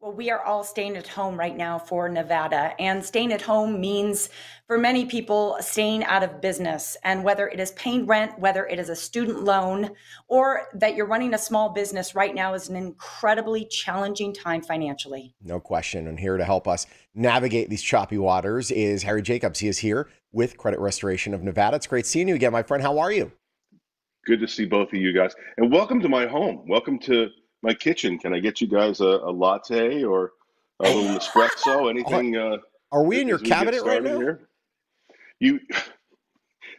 Well, we are all staying at home right now for Nevada, and staying at home means for many people staying out of business. And whether it is paying rent, whether it is a student loan, or that you're running a small business right now is an incredibly challenging time financially. No question. And here to help us navigate these choppy waters is Harry Jacobs. He is here with Credit Restoration of Nevada. It's great seeing you again, my friend. How are you? Good to see both of you guys. And welcome to my home. Welcome to my kitchen. Can I get you guys a latte or a little espresso? Anything Are we in your as we get cabinet right started now? here? You,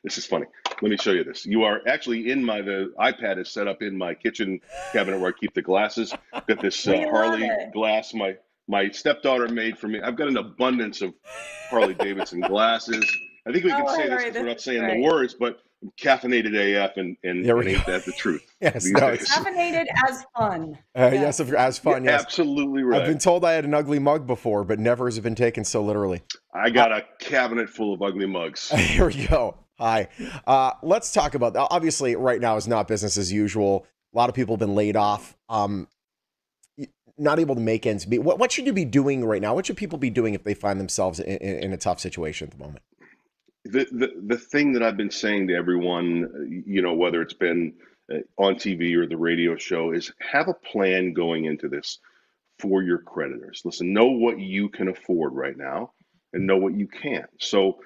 this is funny. Let me show you this. You are actually the iPad is set up in my kitchen cabinet where I keep the glasses. Got this We love Harley it. glass my stepdaughter made for me. I've got an abundance of Harley Davidson glasses. I think we can Oh, say this Harry, because we're this not is saying the great. words, but I'm caffeinated AF There we and go. ain't that the truth Yes, these no, days? it's Caffeinated as fun. yes, Yes. as You're fun. Yes, absolutely I've right. been told I had an ugly mug before, but never has it been taken so literally. I got a cabinet full of ugly mugs. Here we go. Hi. Let's talk about that. Obviously, right now is not business as usual. A lot of people have been laid off. Not able to make ends meet. What should you be doing right now? What should people be doing if they find themselves in a tough situation at the moment? The thing that I've been saying to everyone, whether it's been on TV or the radio show, is have a plan going into this for your creditors. Listen, know what you can afford right now and know what you can't. So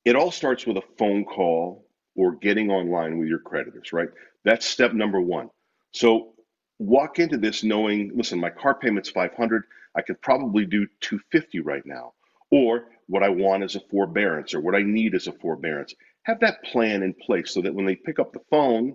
it all starts with a phone call or getting online with your creditors, right? That's step number one. So walk into this knowing, listen, my car payment's 500. I could probably do 250 right now. Or what I want is a forbearance or what I need is a forbearance. Have that plan in place so that when they pick up the phone,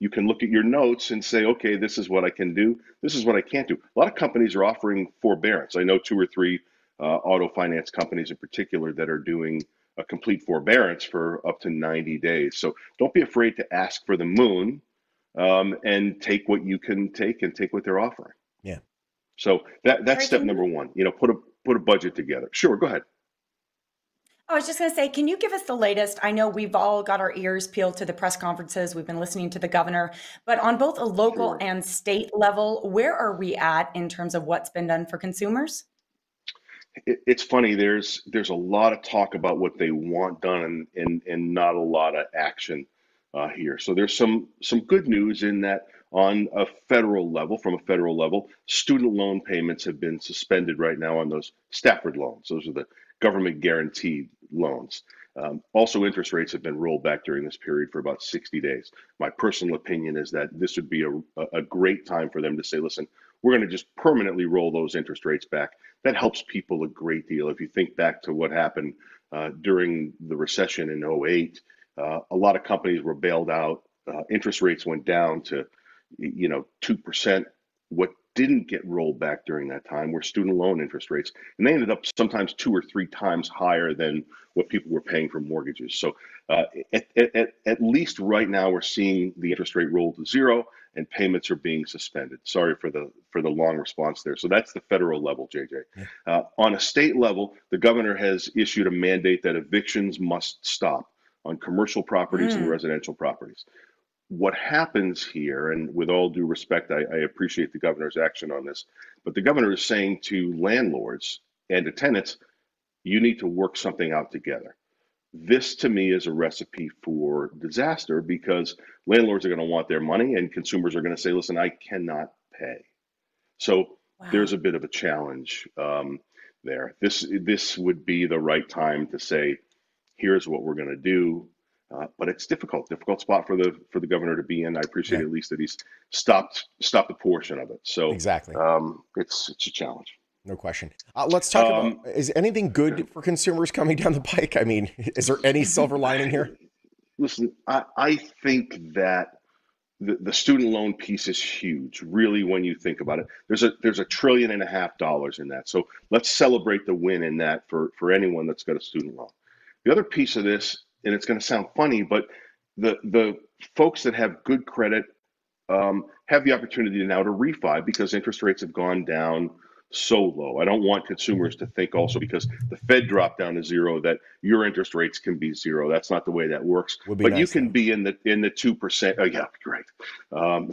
you can look at your notes and say, okay, this is what I can do. This is what I can't do. A lot of companies are offering forbearance. I know two or three auto finance companies in particular that are doing a complete forbearance for up to 90 days. So don't be afraid to ask for the moon, and take what you can take and take what they're offering. Yeah. So that's Harry, step can number you one. Put a budget together. Sure, go ahead. I was just going to say, can you give us the latest? I know we've all got our ears peeled to the press conferences. We've been listening to the governor, but on both a local Sure. and state level, where are we at in terms of what's been done for consumers? It's funny. There's a lot of talk about what they want done and not a lot of action here. So there's some good news in that on a federal level, from a federal level, student loan payments have been suspended right now on those Stafford loans. Those are the government guaranteed loans. Also, interest rates have been rolled back during this period for about 60 days. My personal opinion is that this would be a great time for them to say, listen, we're going to just permanently roll those interest rates back. That helps people a great deal. If you think back to what happened during the recession in '08, a lot of companies were bailed out. Interest rates went down to 2%. What didn't get rolled back during that time were student loan interest rates, and they ended up sometimes two or three times higher than what people were paying for mortgages. So at least right now, we're seeing the interest rate roll to zero and payments are being suspended. Sorry for the long response there. So that's the federal level, JJ. Yeah. On a state level, the governor has issued a mandate that evictions must stop on commercial properties and Mm. residential properties. What happens here, and with all due respect, I appreciate the governor's action on this, but the governor is saying to landlords and to tenants, you need to work something out together. This to me is a recipe for disaster because landlords are going to want their money and consumers are going to say, listen, I cannot pay. So there's Wow. a bit of a challenge there. This would be the right time to say, here's what we're going to do. But it's difficult spot for the governor to be in. I appreciate Yeah. at least that he's stopped a portion of it. So Exactly. it's a challenge. No question. Let's talk about, Um, is anything good for consumers coming down the pike? I mean, is there any silver lining here? Listen, I think that the student loan piece is huge, really, when you think about it. There's $1.5 trillion in that. So let's celebrate the win in that for anyone that's got a student loan. The other piece of this, and it's going to sound funny, but the folks that have good credit have the opportunity now to refi because interest rates have gone down so low. I don't want consumers to think also because the Fed dropped down to zero that your interest rates can be zero. That's not the way that works. Would be But you nice can though. be in the 2%. Oh yeah, great.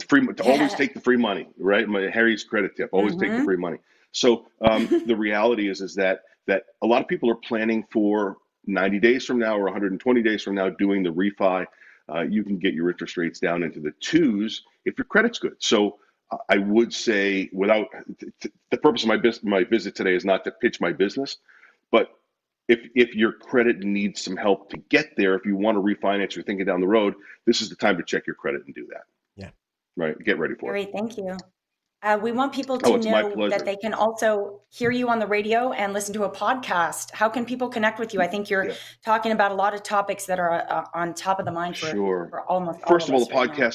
Free to always Yeah. take the free money, right? Harry's credit tip: always take the Hmm. free money. So the reality is that a lot of people are planning for 90 days from now or 120 days from now doing the refi. You can get your interest rates down into the twos if your credit's good. So I would say, without the purpose of my visit today is not to pitch my business, but if your credit needs some help to get there, if you want to refinance, you're thinking down the road, this is the time to check your credit and do that. Yeah. Right. Get ready for it. Great, thank you. We want people Oh, to it's my know pleasure. that they can also hear you on the radio and listen to a podcast. How can people connect with you? I think you're talking about a lot of topics that are on top of the mind for almost all First of of all, us the right now.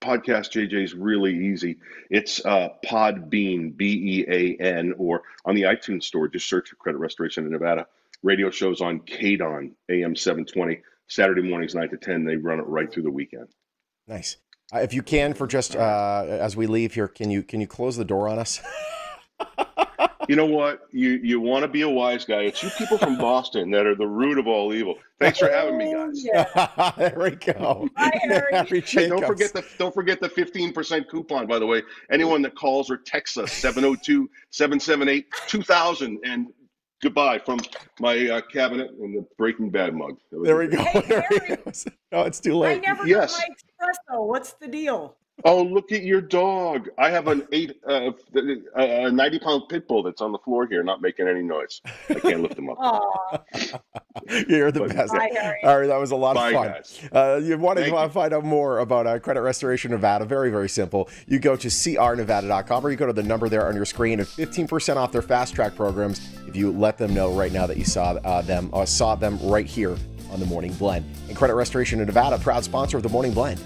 podcast, JJ, is really easy. It's Podbean, BEAN, or on the iTunes store, just search for Credit Restoration in Nevada. Radio shows on KDON, AM 720, Saturday mornings 9 to 10. They run it right through the weekend. Nice. If you can, for just as we leave here, can you close the door on us? You know what? You want to be a wise guy. It's you people from Boston that are the root of all evil. Thanks for having me, guys. Yeah. There we go. Bye, Harry. Hey, don't forget the 15% coupon, by the way. Anyone that calls or texts us, 702-778-2000. And goodbye from my cabinet and the Breaking Bad mug. There we go. Hey, There he Harry. goes. No, it's too late. I never Yes. got my espresso. What's the deal? Oh, look at your dog. I have a 90-pound pit bull that's on the floor here, not making any noise. I can't lift him up. Aw. You're the best. Bye, Harry. All right, that was a lot of fun. Guys. You want to find out more about Credit Restoration Nevada? Very, very simple. You go to crnevada.com or you go to the number there on your screen and 15% off their fast track programs if you let them know right now that you saw them right here on the Morning Blend. And Credit Restoration in Nevada, proud sponsor of the Morning Blend.